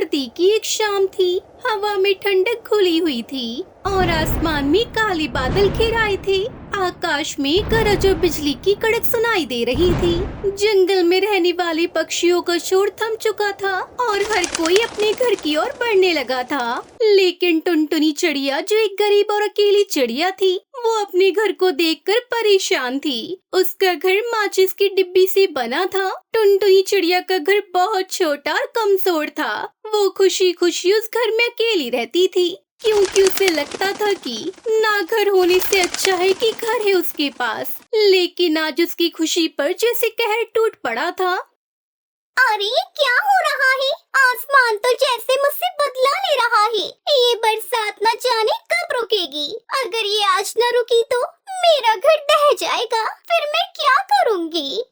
सर्दी की एक शाम थी। हवा में ठंडक घुली हुई थी और आसमान में काले बादल घिर आए थे। आकाश में गरज और बिजली की कड़क सुनाई दे रही थी। जंगल में रहने वाले पक्षियों का शोर थम चुका था और हर कोई अपने घर की ओर बढ़ने लगा था। लेकिन टुनटुनी चिड़िया, जो एक गरीब और अकेली चिड़िया थी, वो अपने घर को देखकर परेशान थी। उसका घर माचिस की डिब्बी से बना था। टुनटुनी चिड़िया का घर बहुत छोटा और कमजोर था। वो खुशी खुशी उस घर में अकेली रहती थी, क्योंकि उसे लगता था कि ना घर होने से अच्छा है कि घर है उसके पास। लेकिन आज उसकी खुशी पर जैसे कहर टूट पड़ा था। अरे क्या हो रहा है? आसमान तो जैसे मुझसे बदला ले रहा है। ये बरसात न जाने कब रुकेगी। अगर ये आज न रुकी तो मेरा घर ढह जाएगा। फिर मैं क्या करूँगी?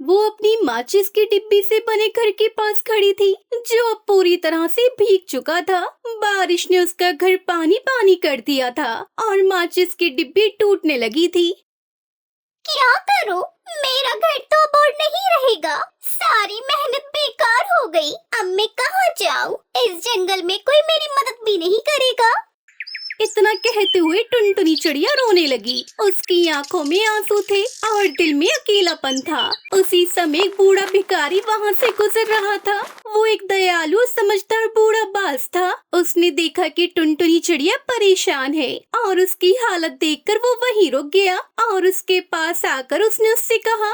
वो अपनी माचिस की डिब्बी से बने घर के पास खड़ी थी, जो अब पूरी तरह से भीग चुका था। बारिश ने उसका घर पानी पानी कर दिया था और माचिस की डिब्बी टूटने लगी थी। क्या करूं? मेरा घर तो अब और नहीं रहेगा। सारी मेहनत बेकार हो गई। अब मैं कहाँ जाऊं? इस जंगल में कोई मेरी मदद भी नहीं करेगा। इतना कहते हुए टुनटुनी चिड़िया रोने लगी। उसकी आंखों में आंसू थे और दिल में अकेलापन था। उसी समय एक बूढ़ा भिखारी वहाँ से गुजर रहा था। वो एक दयालु समझदार बूढ़ा बाज था। उसने देखा कि टुनटुनी चिड़िया परेशान है और उसकी हालत देखकर वो वहीं रुक गया और उसके पास आकर उसने उससे कहा,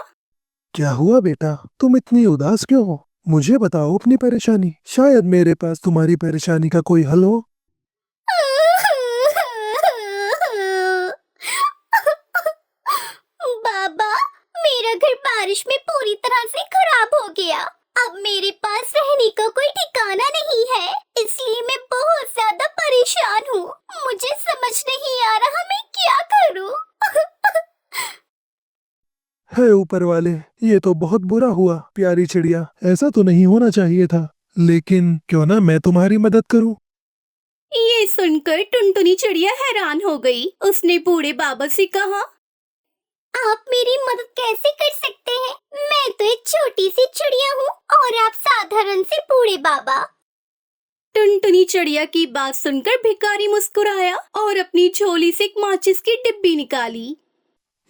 क्या हुआ बेटा, तुम इतनी उदास क्यों हो? मुझे बताओ अपनी परेशानी, शायद मेरे पास तुम्हारी परेशानी का कोई हल हो। बाबा, मेरा घर बारिश में पूरी तरह से खराब हो गया। अब मेरे पास रहने का कोई ठिकाना नहीं है, इसलिए मैं बहुत ज्यादा परेशान हूँ। मुझे समझ नहीं आ रहा मैं क्या करूँ। है ऊपर वाले, ये तो बहुत बुरा हुआ। प्यारी चिड़िया, ऐसा तो नहीं होना चाहिए था, लेकिन क्यों ना मैं तुम्हारी मदद करूं। ये सुनकर टुनटुनी चिड़िया हैरान हो गई। उसने बूढ़े बाबा से कहा, आप मेरी मदद कैसे कर सकते हैं? मैं तो एक छोटी सी चिड़िया हूँ और आप साधारण से बूढ़े बाबा। टुनटुनी चिड़िया की बात सुनकर भिखारी मुस्कुराया और अपनी झोली से एक माचिस की डिब्बी निकाली।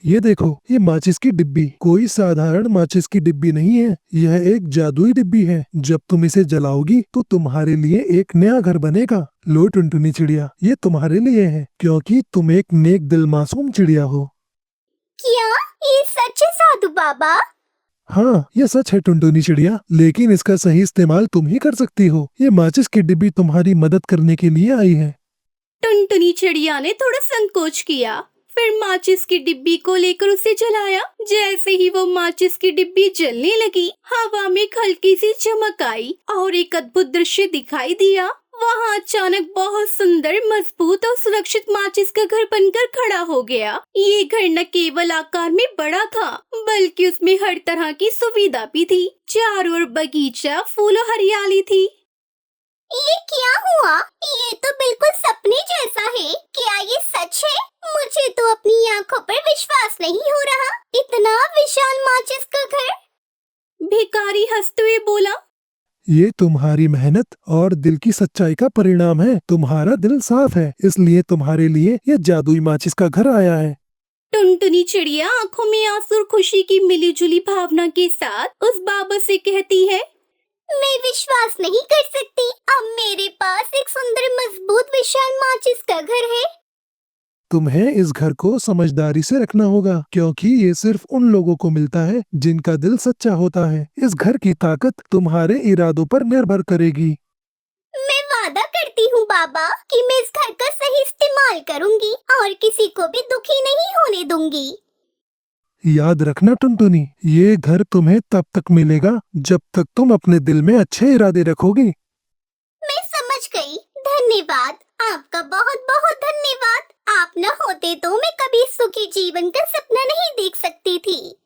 ये देखो, ये माचिस की डिब्बी कोई साधारण माचिस की डिब्बी नहीं है। यह एक जादुई डिब्बी है। जब तुम इसे जलाओगी तो तुम्हारे लिए एक नया घर बनेगा। लो टुनटुनी चिड़िया, ये तुम्हारे लिए है, क्योंकि तुम एक नेक दिल मासूम चिड़िया हो। क्या ये सच है साधु बाबा? हाँ, ये सच है टुनटुनी चिड़िया, लेकिन इसका सही इस्तेमाल तुम ही कर सकती हो। ये माचिस की डिब्बी तुम्हारी मदद करने के लिए आई है। टुनटुनी चिड़िया ने थोड़ा संकोच किया, फिर माचिस की डिब्बी को लेकर उसे जलाया। जैसे ही वो माचिस की डिब्बी जलने लगी, हवा में एक हल्की सी चमक आई और एक अद्भुत दृश्य दिखाई दिया। वहाँ अचानक बहुत सुंदर, मजबूत और सुरक्षित माचिस का घर बनकर खड़ा हो गया। ये घर न केवल आकार में बड़ा था, बल्कि उसमें हर तरह की सुविधा भी थी। चारों ओर बगीचा, फूल और हरियाली थी। ये क्या हुआ? ये तो बिल्कुल सपने जैसा है। क्या ये सच है? मुझे तो अपनी आंखों पर विश्वास नहीं हो रहा। इतना विशाल माचिस का घर। भिखारी हंसते हुए बोला, ये तुम्हारी मेहनत और दिल की सच्चाई का परिणाम है। तुम्हारा दिल साफ है, इसलिए तुम्हारे लिए ये जादुई माचिस का घर आया है। टुनटुनी चिड़िया आंखों में आंसू और खुशी की मिलीजुली भावना के साथ उस बाबा से कहती है, मैं विश्वास नहीं कर सकती। अब मेरे पास एक सुंदर, मजबूत, विशाल माचिस का घर है। तुम्हें इस घर को समझदारी से रखना होगा, क्योंकि ये सिर्फ उन लोगों को मिलता है जिनका दिल सच्चा होता है। इस घर की ताकत तुम्हारे इरादों पर निर्भर करेगी। मैं वादा करती हूँ बाबा कि मैं इस घर का सही इस्तेमाल करूँगी और किसी को भी दुखी नहीं होने दूंगी। याद रखना टुनटुनी, ये घर तुम्हें तब तक मिलेगा जब तक तुम अपने दिल में अच्छे इरादे रखोगी। मैं समझ गई। धन्यवाद, आपका बहुत बहुत धन्यवाद। आप न होते तो मैं कभी सुखी जीवन का सपना नहीं देख सकती थी।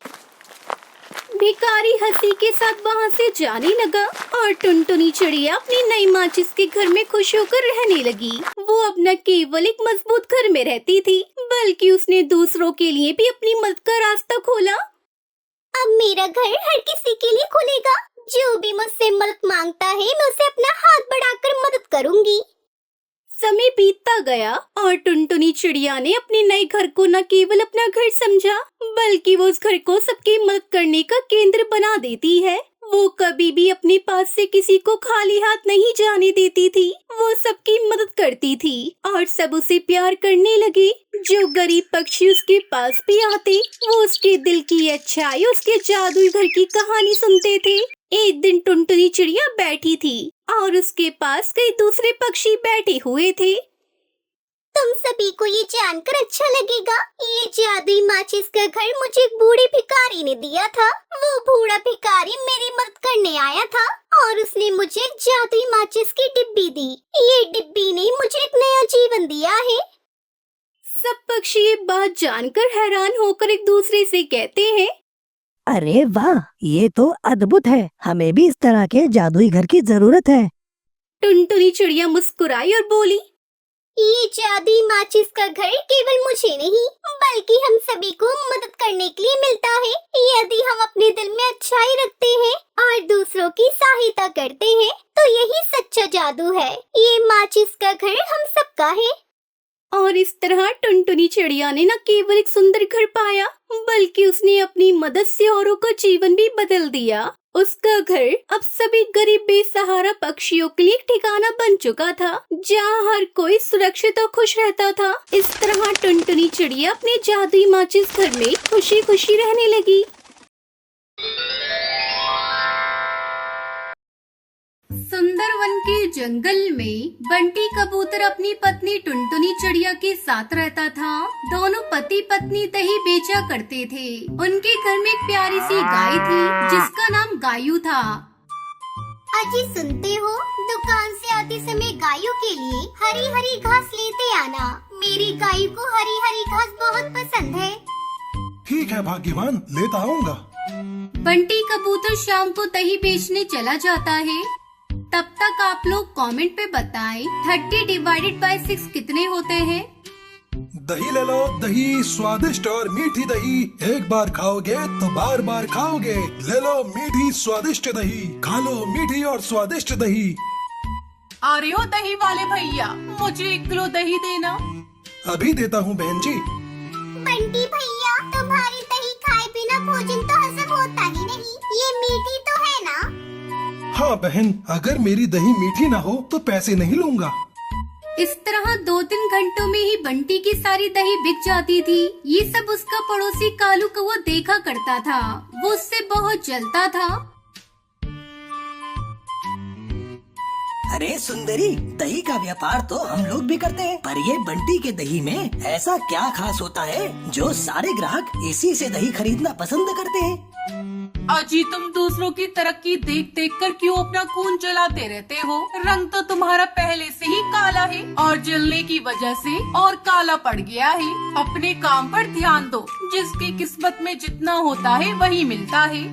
भिखारी हंसी के साथ वहाँ से जाने लगा और टुनटुनी चिड़िया अपनी नई माचिस के घर में खुश होकर रहने लगी। वो अब न केवल एक मजबूत घर में रहती थी, बल्कि उसने दूसरों के लिए भी अपनी मदद का रास्ता खोला। अब मेरा घर हर किसी के लिए खुलेगा। जो भी मुझसे मदद मांगता है मैं उसे अपना हाथ बढ़ाकर मदद करूंगी। समय बीतता गया और टुनटुनी चिड़िया ने अपने नए घर को न केवल अपना घर समझा, बल्कि वो उस घर को सबकी मदद करने का केंद्र बना देती है। वो कभी भी अपने पास से किसी को खाली हाथ नहीं जाने देती थी। वो सबकी मदद करती थी और सब उसे प्यार करने लगे। जो गरीब पक्षी उसके पास भी आते, वो उसके दिल की अच्छाई, उसके जादुई घर की कहानी सुनते थे। एक दिन टुनटुनी चिड़िया बैठी थी और उसके पास कई दूसरे पक्षी बैठे हुए थे। तुम सभी को ये जानकर अच्छा लगेगा, ये जादुई माचिस का घर मुझे एक बूढ़े भिखारी ने दिया था। वो बूढ़ा भिखारी मेरी मदद करने आया था और उसने मुझे एक जादुई माचिस की डिब्बी दी। ये डिब्बी ने मुझे एक नया जीवन दिया है। सब पक्षी ये बात जानकर हैरान होकर एक दूसरे से कहते हैं, अरे वाह, ये तो अद्भुत है। हमें भी इस तरह के जादुई घर की जरूरत है। टुनटुनी चिड़िया मुस्कुराई और बोली, ये जादुई माचिस का घर केवल मुझे नहीं बल्कि हम सभी को मदद करने के लिए मिलता है। यदि हम अपने दिल में अच्छाई रखते हैं और दूसरों की सहायता करते हैं तो यही सच्चा जादू है। ये माचिस का घर हम सबका है। और इस तरह टुनटुनी चिड़िया ने न केवल एक सुंदर घर पाया, बल्कि उसने अपनी मदद से औरों का जीवन भी बदल दिया। उसका घर अब सभी गरीब बेसहारा पक्षियों के लिए ठिकाना बन चुका था, जहाँ हर कोई सुरक्षित और खुश रहता था। इस तरह टुनटुनी चिड़िया अपने जादुई माचिस घर में खुशी खुशी रहने लगी। सुंदरवन के जंगल में बंटी कबूतर अपनी पत्नी टुनटुनी चिड़िया के साथ रहता था। दोनों पति पत्नी दही बेचा करते थे। उनके घर में एक प्यारी सी गाय थी जिसका नाम गायू था। अजी सुनते हो, दुकान से आते समय गायों के लिए हरी हरी घास लेते आना। मेरी गाय को हरी हरी घास बहुत पसंद है। ठीक है भाग्यवान, लेता आऊंगा। बंटी कबूतर शाम को दही बेचने चला जाता है। तब तक आप लोग कमेंट पे बताएं 30 डिवाइडेड बाय 6 कितने होते हैं। दही ले लो, दही स्वादिष्ट और मीठी दही, एक बार खाओगे तो बार बार खाओगे। ले लो मीठी स्वादिष्ट दही, खा लो मीठी और स्वादिष्ट दही। अरे ओ दही वाले भैया, मुझे 1 किलो दही देना। अभी देता हूँ बहन जी। बंटी भैया, तुम्हारी दही खाए बिना भोजन तो हजम होता ही नहीं। ये मीठी तो है ना? हाँ बहन, अगर मेरी दही मीठी ना हो तो पैसे नहीं लूंगा। इस तरह 2-3 घंटों में ही बंटी की सारी दही बिक जाती थी। ये सब उसका पड़ोसी कालू कौवा देखा करता था। वो उससे बहुत जलता था। अरे सुंदरी, दही का व्यापार तो हम लोग भी करते हैं, पर ये बंटी के दही में ऐसा क्या खास होता है जो सारे ग्राहक इसी से दही खरीदना पसंद करते हैं? अजी, तुम दूसरों की तरक्की देख देख कर क्यों अपना खून जलाते रहते हो? रंग तो तुम्हारा पहले से ही काला है और जलने की वजह से और काला पड़ गया है। अपने काम पर ध्यान दो। जिसकी किस्मत में जितना होता है वही मिलता है।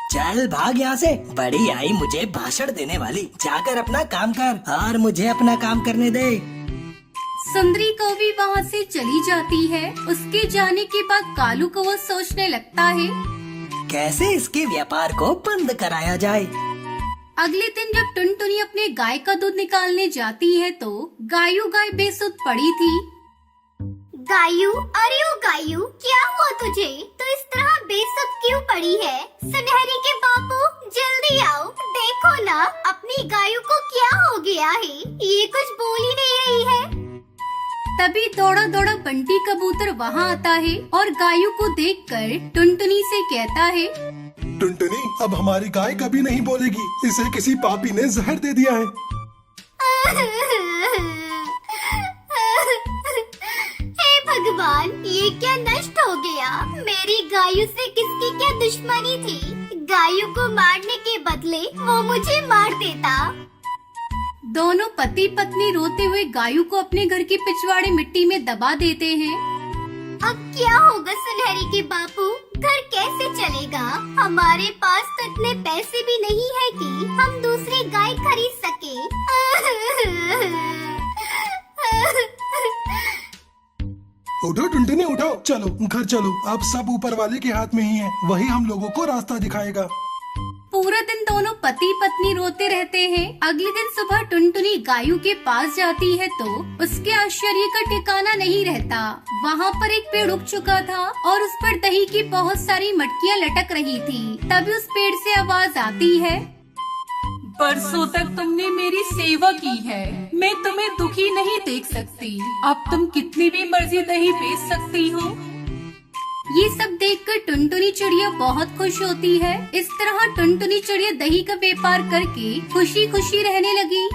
चल भाग यहाँ से, बड़ी आई मुझे भाषण देने वाली। जाकर अपना काम कर और मुझे अपना काम करने दे। सुंदरी कौवी वहाँ से चली जाती है। उसके जाने के बाद कालू कौवा सोचने लगता है, कैसे इसके व्यापार को बंद कराया जाए। अगले दिन जब टुनटुनी अपने गाय का दूध निकालने जाती है तो गायू गाय बेसुध पड़ी थी। गायू, अरे ओ गायू, क्या हुआ तुझे? तो इस तरह बेसुध क्यों पड़ी है? सुनहरी के बापू, जल्दी आओ, देखो ना अपनी गायू को क्या हो गया है। ये कुछ बोल ही नहीं रही है। तभी दौड़ा दौड़ा बंटी कबूतर वहाँ आता है और गायू को देखकर टुनटुनी से कहता है, टुनटुनी, अब हमारी गाय कभी नहीं बोलेगी। इसे किसी पापी ने जहर दे दिया है। हे भगवान, ये क्या नष्ट हो गया? मेरी गायू से किसकी क्या दुश्मनी थी? गायू को मारने के बदले वो मुझे मार देता। दोनों पति पत्नी रोते हुए गायू को अपने घर के पिछवाड़े मिट्टी में दबा देते हैं। अब क्या होगा सुनहरी के बापू? घर कैसे चलेगा? हमारे पास तो इतने पैसे भी नहीं है कि हम दूसरी गाय खरीद सके। उठो टुनटुनी, उठो, चलो घर चलो। अब सब ऊपर वाले के हाथ में ही है। वही हम लोगों को रास्ता दिखाएगा। पूरा दिन दोनों पति पत्नी रोते रहते हैं। अगले दिन सुबह टुनटुनी गायों के पास जाती है तो उसके आश्चर्य का ठिकाना नहीं रहता। वहाँ पर एक पेड़ उग चुका था और उस पर दही की बहुत सारी मटकियाँ लटक रही थी। तभी उस पेड़ से आवाज आती है, बरसों तक तुमने मेरी सेवा की है, मैं तुम्हें दुखी नहीं देख सकती। अब तुम कितनी भी मर्जी दही बेच सकती हो। ये सब देखकर टुनटुनी चिड़िया बहुत खुश होती है। इस तरह टुनटुनी चिड़िया दही का व्यापार करके खुशी खुशी रहने लगी।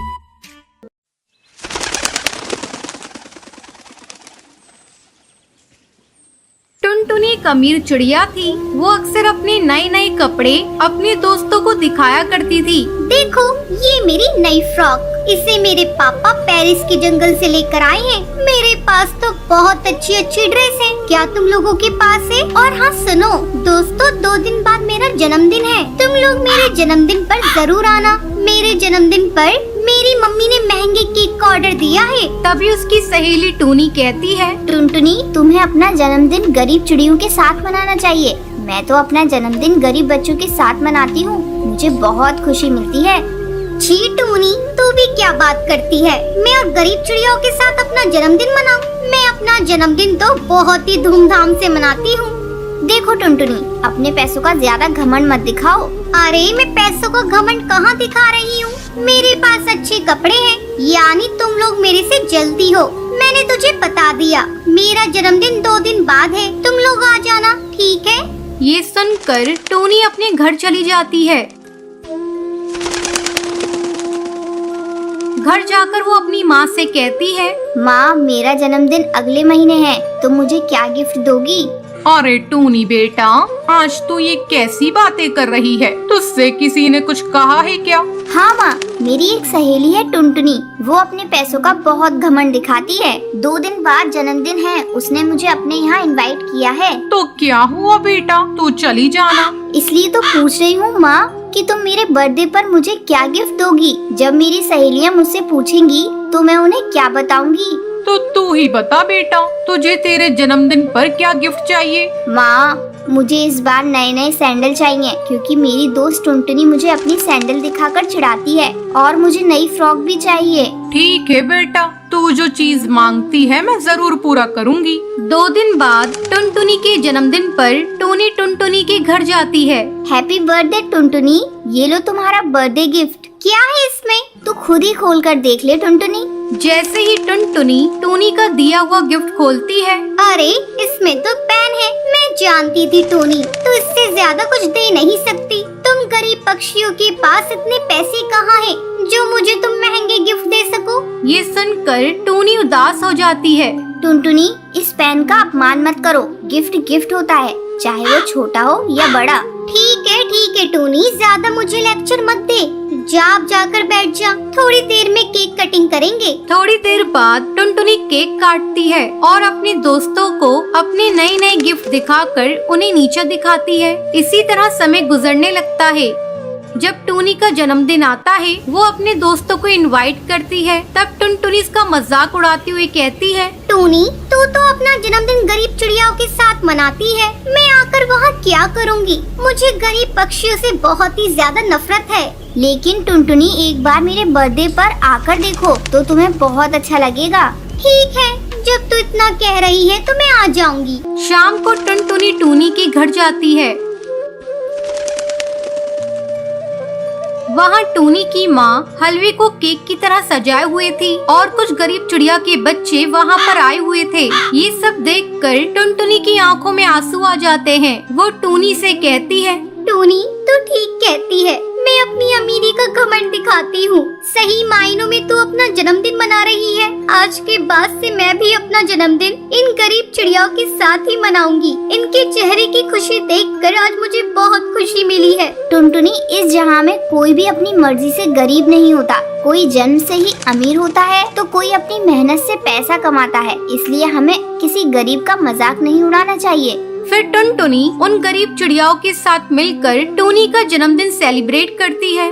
टुनटुनी एक अमीर चिड़िया थी। वो अक्सर अपने नए नए कपड़े अपने दोस्तों को दिखाया करती थी। देखो, ये मेरी नई फ्रॉक, इसे मेरे पापा पेरिस के जंगल से लेकर आए हैं। मेरे पास तो बहुत अच्छी अच्छी ड्रेस है, क्या तुम लोगों के पास है? और हाँ सुनो दोस्तों, 2 दिन बाद मेरा जन्मदिन है, तुम लोग मेरे जन्मदिन पर जरूर आना। मेरे जन्मदिन पर मेरी मम्मी ने महंगे केक का ऑर्डर दिया है। तभी उसकी सहेली टूनी कहती है, टुनटुनी, तुम्हें अपना जन्मदिन गरीब चिड़ियों के साथ मनाना चाहिए। मैं तो अपना जन्मदिन गरीब बच्चों के साथ मनाती हूँ, मुझे बहुत खुशी मिलती है। छी टूनी, तू भी क्या बात करती है? मैं और गरीब चिड़ियों के साथ अपना जन्मदिन मनाऊं? मैं अपना जन्मदिन तो बहुत ही धूमधाम से मनाती हूँ। देखो टुनटुनी, अपने पैसों का ज्यादा घमंड मत दिखाओ। अरे मैं पैसों का घमंड कहाँ दिखा रही हूँ? मेरे पास अच्छे कपड़े हैं, यानी तुम लोग मेरे से जलती हो। मैंने तुझे बता दिया, मेरा जन्मदिन 2 दिन बाद है, तुम लोग आ जाना, ठीक है? ये सुनकर टोनी अपने घर चली जाती है। घर जाकर वो अपनी माँ से कहती है, माँ, मेरा जन्मदिन अगले महीने है, तुम मुझे क्या गिफ्ट दोगी? अरे टूनी बेटा, आज तू ये कैसी बातें कर रही है? तुझसे किसी ने कुछ कहा है क्या? हाँ माँ, मेरी एक सहेली है टुनटुनी, वो अपने पैसों का बहुत घमंड दिखाती है। 2 दिन बाद जन्मदिन है, उसने मुझे अपने यहाँ इनवाइट किया है। तो क्या हुआ बेटा, तू चली जाना। इसलिए तो पूछ रही हूँ माँ कि तुम मेरे बर्थडे पर मुझे क्या गिफ्ट दोगी? जब मेरी सहेलियाँ मुझसे पूछेंगी तो मैं उन्हें क्या बताऊंगी? तो तू ही बता बेटा, तुझे तेरे जन्मदिन पर क्या गिफ्ट चाहिए? माँ, मुझे इस बार नए नए सैंडल चाहिए, क्योंकि मेरी दोस्त टुनटुनी मुझे अपनी सैंडल दिखाकर चिढ़ाती है, और मुझे नई फ्रॉक भी चाहिए। ठीक है बेटा, तू जो चीज मांगती है मैं जरूर पूरा करूँगी। 2 दिन बाद टुनटुनी के जन्मदिन पर टोनी टुनटुनी के घर जाती है। हैप्पी बर्थडे टुनटुनी, ये लो तुम्हारा बर्थडे गिफ्ट। क्या है इसमें? तू खुद ही खोल कर देख ले टुनटुनी। जैसे ही टुनटुनी टोनी का दिया हुआ गिफ्ट खोलती है, अरे इसमें तो पेन है। मैं जानती थी टोनी, तू इससे ज्यादा कुछ दे नहीं सकती। तुम गरीब पक्षियों के पास इतने पैसे कहाँ हैं जो मुझे तुम महंगे गिफ्ट दे सको? ये सुनकर टोनी उदास हो जाती है। टुनटुनी, इस पेन का अपमान मत करो, गिफ्ट गिफ्ट होता है, चाहे वो छोटा हो या बड़ा। ठीक है टोनी, ज्यादा मुझे लेक्चर मत दे, जा आप जाकर बैठ जा, थोड़ी देर में केक कटिंग करेंगे। थोड़ी देर बाद टुनटुनी केक काटती है और अपने दोस्तों को अपने नए नए गिफ्ट दिखाकर उन्हें नीचे दिखाती है। इसी तरह समय गुजरने लगता है। जब टूनी का जन्मदिन आता है, वो अपने दोस्तों को इनवाइट करती है। तब टुनटुनी इसका मजाक उड़ाती हुई कहती है, टूनी, तू तो अपना जन्मदिन गरीब चिड़ियाओं के साथ मनाती है, मैं आकर वहाँ क्या करूँगी? मुझे गरीब पक्षियों से बहुत ही ज्यादा नफरत है। लेकिन टुनटुनी, एक बार मेरे बर्थडे पर आकर देखो तो तुम्हें बहुत अच्छा लगेगा। ठीक है, जब तू इतना कह रही है तो मैं आ जाऊंगी। शाम को टुनटुनी टूनी के घर जाती है। वहाँ टूनी की माँ हलवे को केक की तरह सजाए हुए थी और कुछ गरीब चिड़िया के बच्चे वहाँ पर आए हुए थे। ये सब देखकर टुनटुनी की आंखों में आंसू आ जाते हैं। वो टूनी से कहती है, टूनी, तू ठीक कहती है, मैं अपनी अमीरी का घमंड दिखाती हूँ। सही मायनों में तू अपना जन्मदिन मना रही है। आज के बाद से मैं भी अपना जन्मदिन इन गरीब चिड़ियाओं के साथ ही मनाऊंगी। इनके चेहरे की खुशी देखकर आज मुझे बहुत खुशी मिली है। टुनटुनी, इस जहाँ में कोई भी अपनी मर्जी से गरीब नहीं होता, कोई जन्म से ही अमीर होता है तो कोई अपनी मेहनत से पैसा कमाता है। इसलिए हमें किसी गरीब का मजाक नहीं उड़ाना चाहिए। फिर टुनटुनी उन गरीब चिड़ियाओं के साथ मिलकर टूनी का जन्मदिन सेलिब्रेट करती है।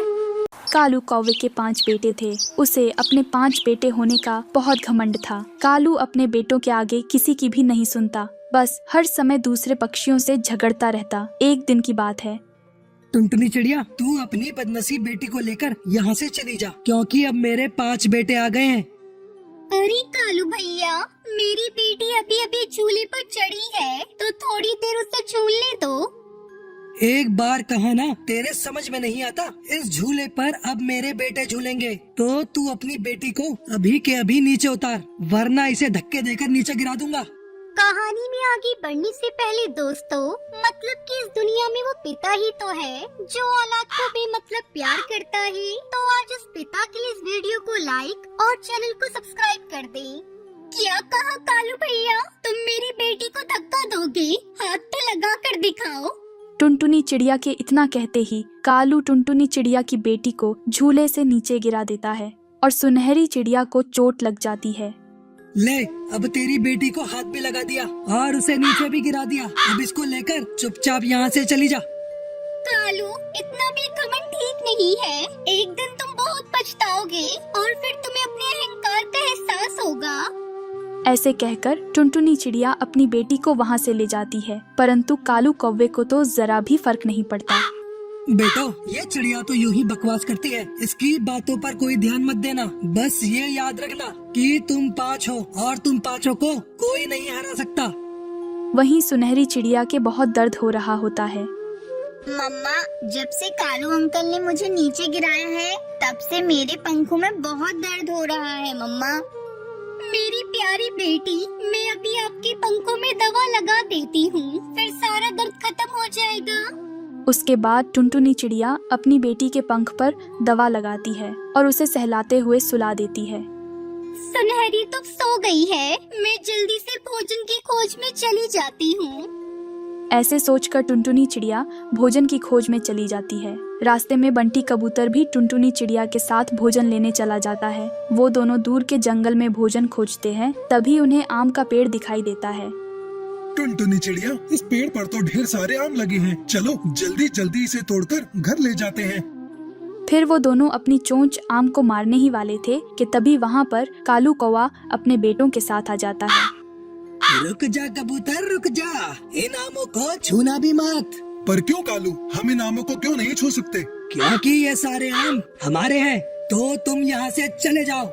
कालू कौवे के 5 बेटे थे। उसे अपने 5 बेटे होने का बहुत घमंड था। कालू अपने बेटों के आगे किसी की भी नहीं सुनता, बस हर समय दूसरे पक्षियों से झगड़ता रहता। एक दिन की बात है, टुनटुनी चिड़िया, तू अपनी बदनसीब बेटी को लेकर यहाँ से चली जा, क्योंकि अब मेरे 5 बेटे आ गए हैं। अरे कालू भैया, मेरी बेटी अभी अभी झूले पर चढ़ी है, तो थोड़ी देर उसे झूलने दो। एक बार कहा ना, तेरे समझ में नहीं आता। इस झूले पर अब मेरे बेटे झूलेंगे, तो तू अपनी बेटी को अभी के अभी नीचे उतार, वरना इसे धक्के देकर नीचे गिरा दूंगा। कहानी में आगे बढ़ने से पहले दोस्तों, मतलब कि इस दुनिया में वो पिता ही तो है जो औलाद को बेमतलब प्यार करता है। तो आज उस पिता के लिए इस वीडियो को लाइक और चैनल को सब्सक्राइब कर दें। क्या कहा कालू भैया, तुम मेरी बेटी को धक्का दोगे? हाथ तो लगा कर दिखाओ। टुनटुनी चिड़िया के इतना कहते ही कालू टुनटुनी चिड़िया की बेटी को झूले से नीचे गिरा देता है और सुनहरी चिड़िया को चोट लग जाती है। ले, अब तेरी बेटी को हाथ भी लगा दिया और उसे नीचे भी गिरा दिया। अब इसको लेकर चुपचाप यहाँ से चली जा। कालू, इतना भी घमंड ठीक नहीं है। एक दिन तुम बहुत पछताओगे और फिर तुम्हें अपने अहंकार का एहसास होगा। ऐसे कहकर टुनटुनी चिड़िया अपनी बेटी को वहाँ से ले जाती है, परंतु कालू कौवे को तो जरा भी फर्क नहीं पड़ता। बेटो, ये चिड़िया तो यूं ही बकवास करती है, इसकी बातों पर कोई ध्यान मत देना। बस ये याद रखना कि तुम 5 हो और तुम 5 को कोई नहीं हरा सकता। वहीं सुनहरी चिड़िया के बहुत दर्द हो रहा होता है। मम्मा, जब से कालू अंकल ने मुझे नीचे गिराया है, तब से मेरे पंखों में बहुत दर्द हो रहा है। मम्मा, मेरी प्यारी बेटी, मैं अभी आपके पंखों में दवा लगा देती हूँ, फिर सारा दर्द खत्म हो जाएगा। उसके बाद टुनटुनी चिड़िया अपनी बेटी के पंख पर दवा लगाती है और उसे सहलाते हुए सुला देती है। सुनहरी तो सो गई है, मैं जल्दी से भोजन की खोज में चली जाती हूँ। ऐसे सोचकर टुनटुनी चिड़िया भोजन की खोज में चली जाती है। रास्ते में बंटी कबूतर भी टुनटुनी चिड़िया के साथ भोजन लेने चला जाता है। वो दोनों दूर के जंगल में भोजन खोजते हैं, तभी उन्हें आम का पेड़ दिखाई देता है। टुनटुनी चिड़िया, इस पेड़ पर तो ढेर सारे आम लगे हैं, चलो जल्दी जल्दी इसे तोड़कर घर ले जाते हैं। फिर वो दोनों अपनी चोंच आम को मारने ही वाले थे कि तभी वहाँ पर कालू कौवा अपने बेटों के साथ आ जाता है। रुक जा कबूतर, रुक जा, इन आमों को छूना भी मत। पर क्यों कालू, हम इन आमों को क्यों नहीं छू सकते? क्योंकि ये सारे आम हमारे हैं, तो तुम यहाँ से चले जाओ।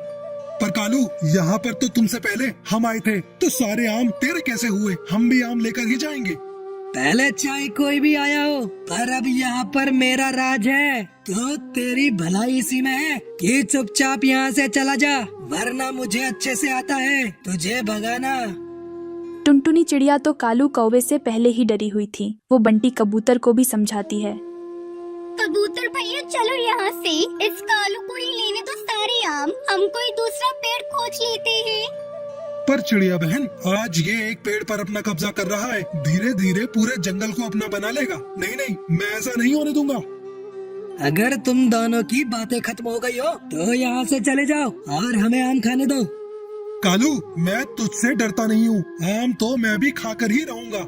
पर कालू, यहाँ पर तो तुमसे पहले हम आए थे, तो सारे आम तेरे कैसे हुए? हम भी आम लेकर ही जाएंगे। पहले चाहे कोई भी आया हो, पर अब यहाँ पर मेरा राज है, तो तेरी भलाई इसी में है कि चुपचाप यहाँ से चला जा, वरना मुझे अच्छे से आता है तुझे भगाना। टुनटुनी चिड़िया तो कालू कौवे से पहले ही डरी हुई थी। वो बंटी कबूतर को भी समझाती है। कबूतर भैया, चलो यहाँ से, इस कालू को ही लेने दो सारे आम, हम कोई दूसरा पेड़ खोज लेते हैं। पर चिड़िया बहन, आज ये एक पेड़ पर अपना कब्जा कर रहा है, धीरे धीरे पूरे जंगल को अपना बना लेगा। नहीं नहीं, मैं ऐसा नहीं होने दूंगा। अगर तुम दोनों की बातें खत्म हो गई हो, तो यहाँ से चले जाओ और हमें आम खाने दो। कालू, मैं तुझसे डरता नहीं हूँ, आम तो मैं भी खाकर ही रहूँगा।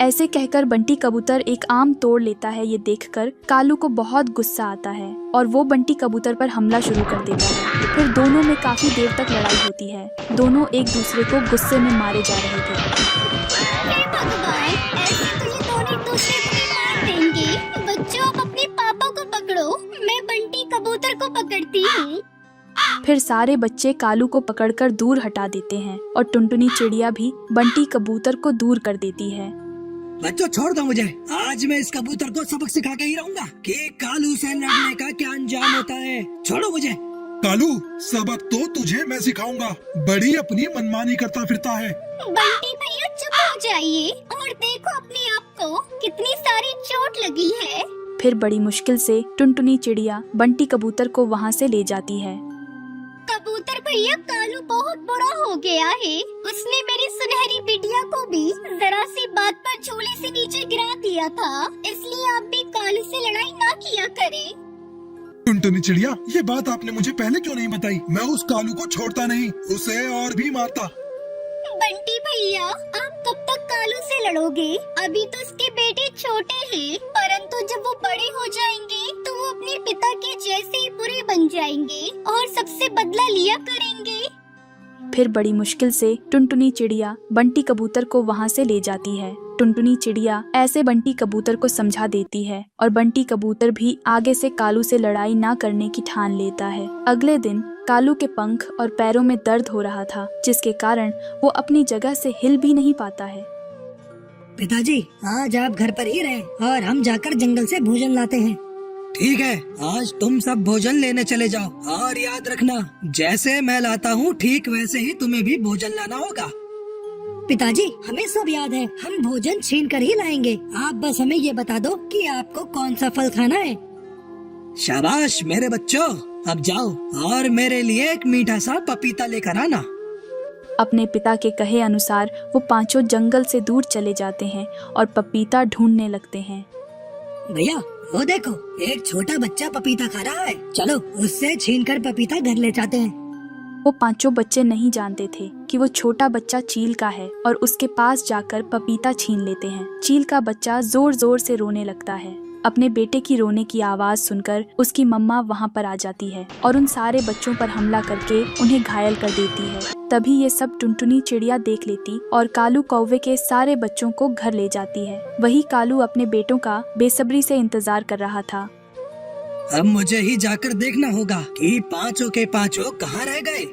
ऐसे कहकर बंटी कबूतर एक आम तोड़ लेता है। ये देखकर कालू को बहुत गुस्सा आता है और वो बंटी कबूतर पर हमला शुरू कर देता है। फिर दोनों में काफी देर तक लड़ाई होती है। दोनों एक दूसरे को गुस्से में मारे जा रहे थे। हे भगवान, ऐसे तो ये दोनों एक दूसरे को भी मार देंगे। बच्चों, अब अपने पापा को पकड़ो, मैं बंटी कबूतर को पकड़ती हूँ। फिर सारे बच्चे कालू को पकड़कर दूर हटा देते हैं और टुनटुनी चिड़िया भी बंटी कबूतर को दूर कर देती है। बच्चों, छोड़ दो मुझे, आज मैं इस कबूतर को सबक सिखा के ही रहूंगा कि कालू से लड़ने का क्या अंजाम होता है। छोड़ो मुझे। कालू, सबक तो तुझे मैं सिखाऊंगा, बड़ी अपनी मनमानी करता फिरता है। बंटी भैया, चुप हो जाइए और देखो अपने आप को, कितनी सारी चोट लगी है। फिर बड़ी मुश्किल से टुनटुनी चिड़िया बंटी कबूतर को वहाँ से ले जाती है। कबूतर भैया, कालू बहुत बुरा हो गया है, उसने मेरी सुनहरी बिटिया को भी जरा सी बात पर झूले से नीचे गिरा दिया था, इसलिए आप भी कालू से लड़ाई ना किया करें। टुनटुनी चिड़िया, ये बात आपने मुझे पहले क्यों नहीं बताई? मैं उस कालू को छोड़ता नहीं, उसे और भी मारता। बंटी भैया, आप कब तक कालू से लड़ोगे? अभी तो उसके बेटे छोटे हैं, परंतु जब वो बड़े हो जाएंगे तो वो अपने पिता के जैसे ही बुरे बन जाएंगे और सबसे बदला लिया करेंगे। फिर बड़ी मुश्किल से टुनटुनी चिड़िया बंटी कबूतर को वहाँ से ले जाती है। टुनटुनी चिड़िया ऐसे बंटी कबूतर को समझा देती है और बंटी कबूतर भी आगे से कालू से लड़ाई ना करने की ठान लेता है। अगले दिन कालू के पंख और पैरों में दर्द हो रहा था, जिसके कारण वो अपनी जगह से हिल भी नहीं पाता है। पिताजी, आज आप घर पर ही रहें और हम जाकर जंगल से भोजन लाते हैं। ठीक है, आज तुम सब भोजन लेने चले जाओ और याद रखना, जैसे मैं लाता हूँ ठीक वैसे ही तुम्हें भी भोजन लाना होगा। पिताजी, हमें सब याद है, हम भोजन छीन कर ही लाएंगे। आप बस हमें ये बता दो कि आपको कौन सा फल खाना है। शाबाश मेरे बच्चों, अब जाओ और मेरे लिए एक मीठा सा पपीता लेकर आना। अपने पिता के कहे अनुसार वो पांचों जंगल से दूर चले जाते हैं और पपीता ढूंढने लगते हैं। भैया, वो देखो, एक छोटा बच्चा पपीता खा रहा है, चलो उससे छीनकर पपीता घर ले जाते हैं। वो पांचों बच्चे नहीं जानते थे कि वो छोटा बच्चा चील का है और उसके पास जाकर पपीता छीन लेते हैं। चील का बच्चा जोर जोर से रोने लगता है। अपने बेटे की रोने की आवाज सुनकर उसकी मम्मा वहाँ पर आ जाती है और उन सारे बच्चों पर हमला करके उन्हें घायल कर देती है। तभी ये सब टुनटुनी चिड़िया देख लेती और कालू कौवे के सारे बच्चों को घर ले जाती है। वही कालू अपने बेटों का बेसब्री से इंतजार कर रहा था। अब मुझे ही जाकर देखना होगा कि पांचों के पांचों कहाँ रह गए।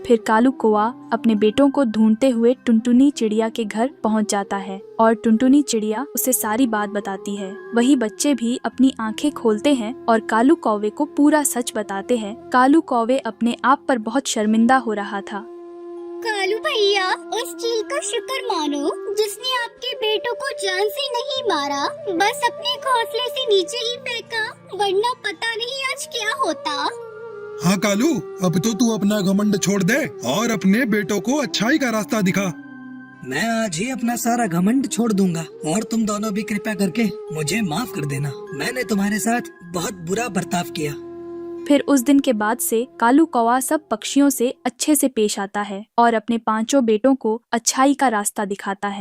फिर कालू कौवा अपने बेटों को ढूंढते हुए टुनटुनी चिड़िया के घर पहुंच जाता है और टुनटुनी चिड़िया उसे सारी बात बताती है। वही बच्चे भी अपनी आंखें खोलते हैं और कालू कौवे को पूरा सच बताते हैं। कालू कौवे अपने आप पर बहुत शर्मिंदा हो रहा था। कालू भैया, उस चील का शुक्र मानो जिसने आपके बेटों को जान से नहीं मारा, बस अपने घोंसले से नीचे ही फेंका, वरना पता नहीं आज क्या होता। हाँ कालू, अब तो तू अपना घमंड छोड़ दे और अपने बेटों को अच्छाई का रास्ता दिखा। मैं आज ही अपना सारा घमंड छोड़ दूंगा और तुम दोनों भी कृपया करके मुझे माफ कर देना। मैंने तुम्हारे साथ बहुत बुरा बर्ताव किया। फिर उस दिन के बाद से कालू कौवा सब पक्षियों से अच्छे से पेश आता है और अपने पांचों बेटों को अच्छाई का रास्ता दिखाता है।